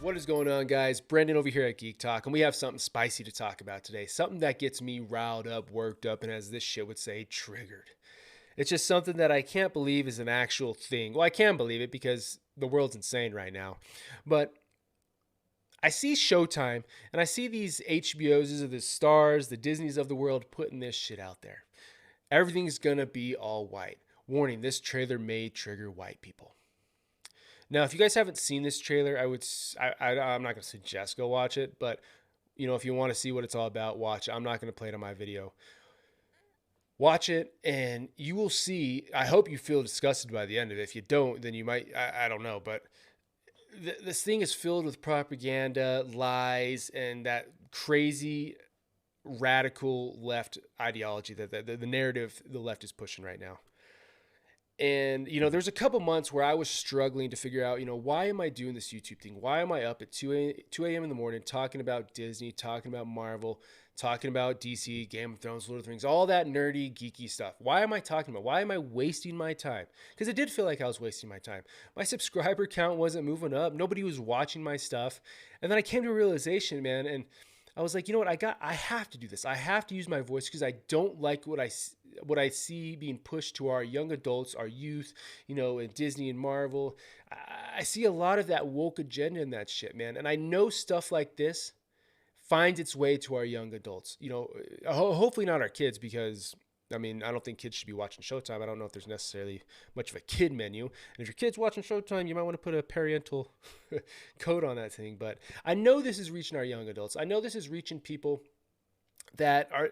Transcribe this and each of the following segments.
What is going on, guys? Brendan over here at Geek Talk, and we have something spicy to talk about today. Something that gets me riled up, worked up, and as this shit would say, triggered. It's just something that I can't believe is an actual thing. Well, I can believe it because the world's insane right now. But I see Showtime, and I see these HBOs of the stars, the Disneys of the world putting this shit out there. Everything's gonna be all white. Warning, this trailer may trigger white people. Now, if you guys haven't seen this trailer, I'm not gonna suggest go watch it, but if you want to see what it's all about, watch it. I'm not gonna play it on my video. Watch it, and you will see. I hope you feel disgusted by the end of it. If you don't, then you might. I don't know, but this thing is filled with propaganda, lies, and that crazy radical left ideology that the narrative the left is pushing right now. And there's a couple months where I was struggling to figure out, why am I doing this YouTube thing? Why am I up at 2 a.m. in the morning talking about Disney, talking about Marvel, talking about DC, Game of Thrones, Lord of the Rings, all that nerdy, geeky stuff? Why am I talking about? Why am I wasting my time? Because it did feel like I was wasting my time. My subscriber count wasn't moving up. Nobody was watching my stuff. And then I came to a realization, man, and I was like, you know what? I have to do this. I have to use my voice because I don't like what I see being pushed to our young adults, our youth, in Disney and Marvel. I see a lot of that woke agenda in that shit, man. And I know stuff like this finds its way to our young adults. Hopefully not our kids, because I don't think kids should be watching Showtime. I don't know if there's necessarily much of a kid menu. And if your kid's watching Showtime, you might want to put a parental code on that thing. But I know this is reaching our young adults. I know this is reaching people that are,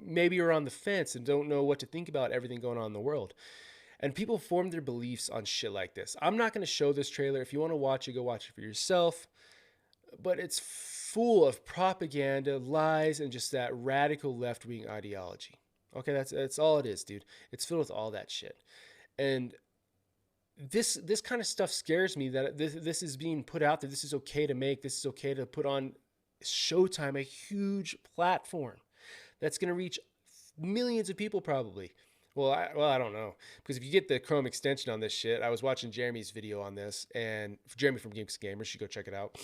maybe are on the fence and don't know what to think about everything going on in the world. And people form their beliefs on shit like this. I'm not going to show this trailer. If you want to watch it, go watch it for yourself. But it's full of propaganda, lies, and just that radical left-wing ideology. Okay, that's all it is, dude. It's filled with all that shit. And this kind of stuff scares me, that this is being put out there. This is okay to make. This is okay to put on Showtime, a huge platform that's going to reach millions of people probably. Well, I don't know, because if you get the Chrome extension on this shit, I was watching Jeremy's video on this, and Jeremy from Games Gamers, you should go check it out.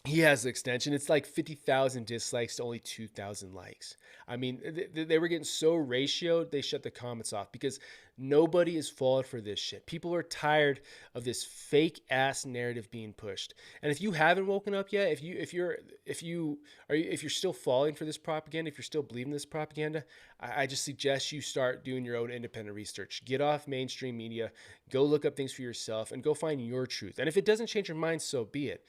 He has the extension. It's like 50,000 dislikes to only 2,000 likes. They were getting so ratioed, they shut the comments off because nobody is falling for this shit. People are tired of this fake ass narrative being pushed. And if you haven't woken up yet, if you're still falling for this propaganda, if you're still believing this propaganda, I just suggest you start doing your own independent research. Get off mainstream media, go look up things for yourself, and go find your truth. And if it doesn't change your mind, so be it.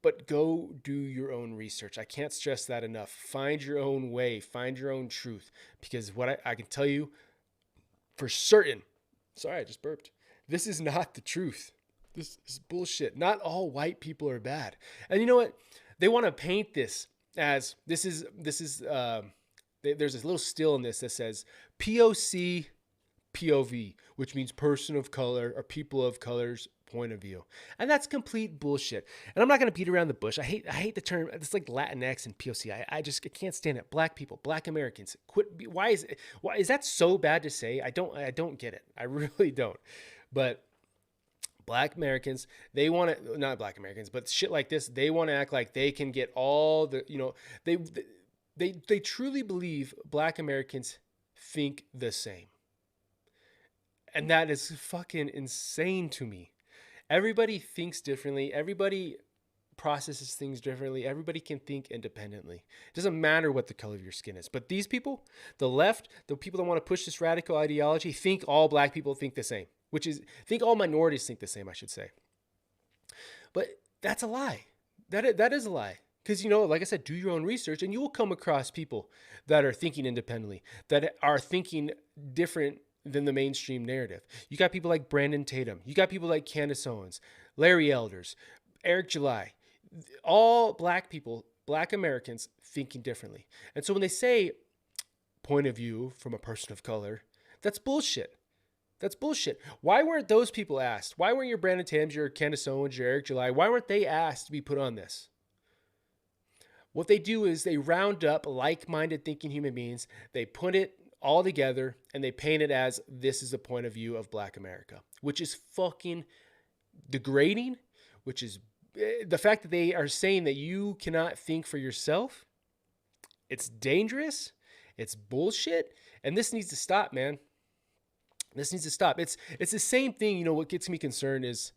But go do your own research. I can't stress that enough. Find your own way. Find your own truth. Because what I can tell you for certain, sorry, I just burped. This is not the truth. This is bullshit. Not all white people are bad. And you know what? They want to paint this as there's this little still in this that says POC POV, which means person of color or people of color's point of view. And that's complete bullshit. And I'm not going to beat around the bush. I hate the term. It's like Latinx and POC. I can't stand it. Black people, Black Americans. Quit. Why is that so bad to say? I don't get it. I really don't. But Black Americans, they want to, not Black Americans, but shit like this, they want to act like they can get all the, they truly believe Black Americans think the same. And that is fucking insane to me. Everybody thinks differently. Everybody processes things differently. Everybody can think independently. It doesn't matter what the color of your skin is. But these people, the left, the people that want to push this radical ideology, think all black people think the same, think all minorities think the same, I should say. But that's a lie. That is a lie. Because, like I said, do your own research and you will come across people that are thinking independently, that are thinking different than the mainstream narrative. You got people like Brandon Tatum. You got people like Candace Owens, Larry Elders, Eric July. All black people, Black Americans thinking differently. And so when they say point of view from a person of color, that's bullshit. That's bullshit. Why weren't those people asked? Why weren't your Brandon Tatums, your Candace Owens, your Eric July, why weren't they asked to be put on this? What they do is they round up like-minded thinking human beings, they put it all together, and they paint it as this is the point of view of Black America, which is fucking degrading, which is the fact that they are saying that you cannot think for yourself. It's dangerous. It's bullshit. And this needs to stop, man. This needs to stop. It's the same thing. You know, what gets me concerned is,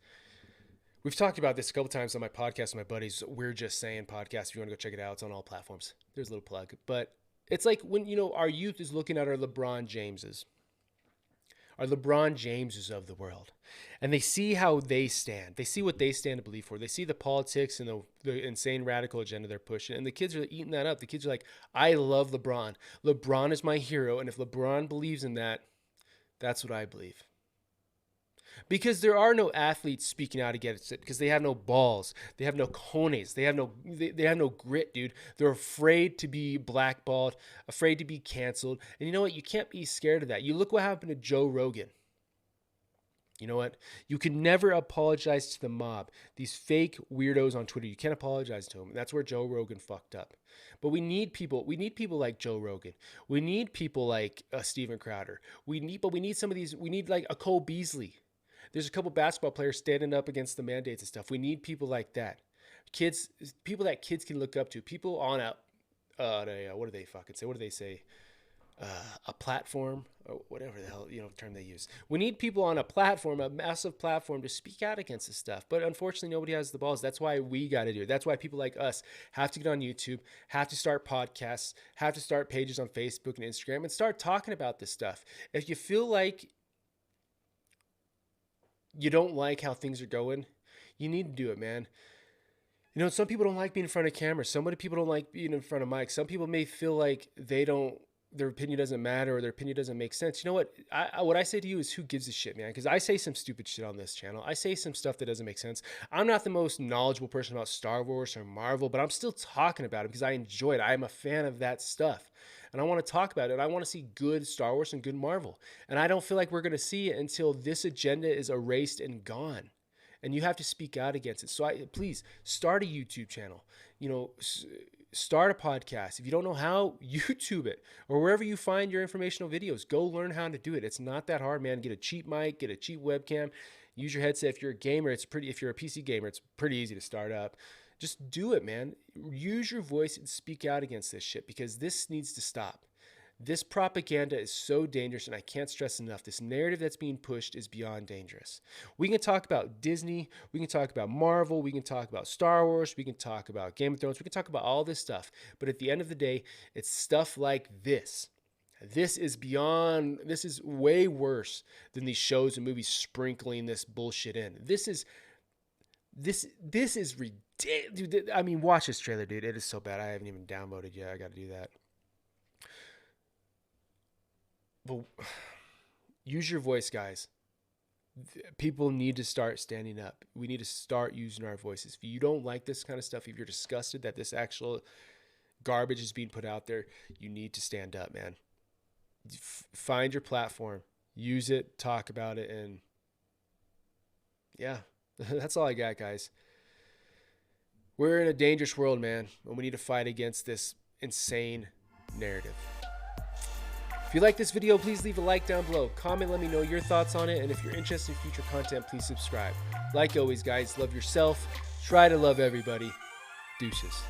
we've talked about this a couple times on my podcast with my buddies. We're Just Saying podcast. If you want to go check it out, it's on all platforms. There's a little plug. But it's like when, you know, our youth is looking at our LeBron Jameses of the world, and they see how they stand. They see what they stand to believe for. They see the politics and the insane radical agenda they're pushing, and the kids are eating that up. The kids are like, I love LeBron. LeBron is my hero, and if LeBron believes in that, that's what I believe. Because there are no athletes speaking out against it, because they have no balls, they have no cojones, they have no grit, dude. They're afraid to be blackballed, afraid to be canceled. And you know what? You can't be scared of that. You look what happened to Joe Rogan. You know what? You can never apologize to the mob. These fake weirdos on Twitter, you can't apologize to them. And that's where Joe Rogan fucked up. But we need people like Joe Rogan. We need people like Steven Crowder. We need some of these. We need like a Cole Beasley. There's a couple basketball players standing up against the mandates and stuff. We need people like that. People that kids can look up to. People on what do they fucking say? What do they say? A platform, or whatever the hell, term they use. We need people on a platform, a massive platform, to speak out against this stuff. But unfortunately, nobody has the balls. That's why we got to do it. That's why people like us have to get on YouTube, have to start podcasts, have to start pages on Facebook and Instagram, and start talking about this stuff. If you feel like you don't like how things are going, you need to do it, man. You know, some people don't like being in front of cameras. Some people don't like being in front of mics. Some people may feel like their opinion doesn't matter, or their opinion doesn't make sense. You know what? What I say to you is, who gives a shit, man? Because I say some stupid shit on this channel. I say some stuff that doesn't make sense. I'm not the most knowledgeable person about Star Wars or Marvel, but I'm still talking about it because I enjoy it. I'm a fan of that stuff. And I want to talk about it. I want to see good Star Wars and good Marvel. And I don't feel like we're going to see it until this agenda is erased and gone. And you have to speak out against it. So please start a YouTube channel. You know, start a podcast. If you don't know how, YouTube it, or wherever you find your informational videos. Go learn how to do it. It's not that hard, man. Get a cheap mic, get a cheap webcam, use your headset. If you're a gamer, if you're a PC gamer, it's pretty easy to start up. Just do it, man. Use your voice and speak out against this shit, because this needs to stop. This propaganda is so dangerous, and I can't stress enough. This narrative that's being pushed is beyond dangerous. We can talk about Disney. We can talk about Marvel. We can talk about Star Wars. We can talk about Game of Thrones. We can talk about all this stuff. But at the end of the day, it's stuff like this. This is way worse than these shows and movies sprinkling this bullshit in. This is ridiculous. Dude, I mean, watch this trailer, dude. It is so bad. I haven't even downloaded yet. I got to do that. But use your voice, guys. People need to start standing up. We need to start using our voices. If you don't like this kind of stuff, if you're disgusted that this actual garbage is being put out there, you need to stand up, man. Find your platform. Use it. Talk about it. And yeah, that's all I got, guys. We're in a dangerous world, man, and we need to fight against this insane narrative. If you like this video, please leave a like down below. Comment, let me know your thoughts on it. And if you're interested in future content, please subscribe. Like always, guys, love yourself. Try to love everybody. Deuces.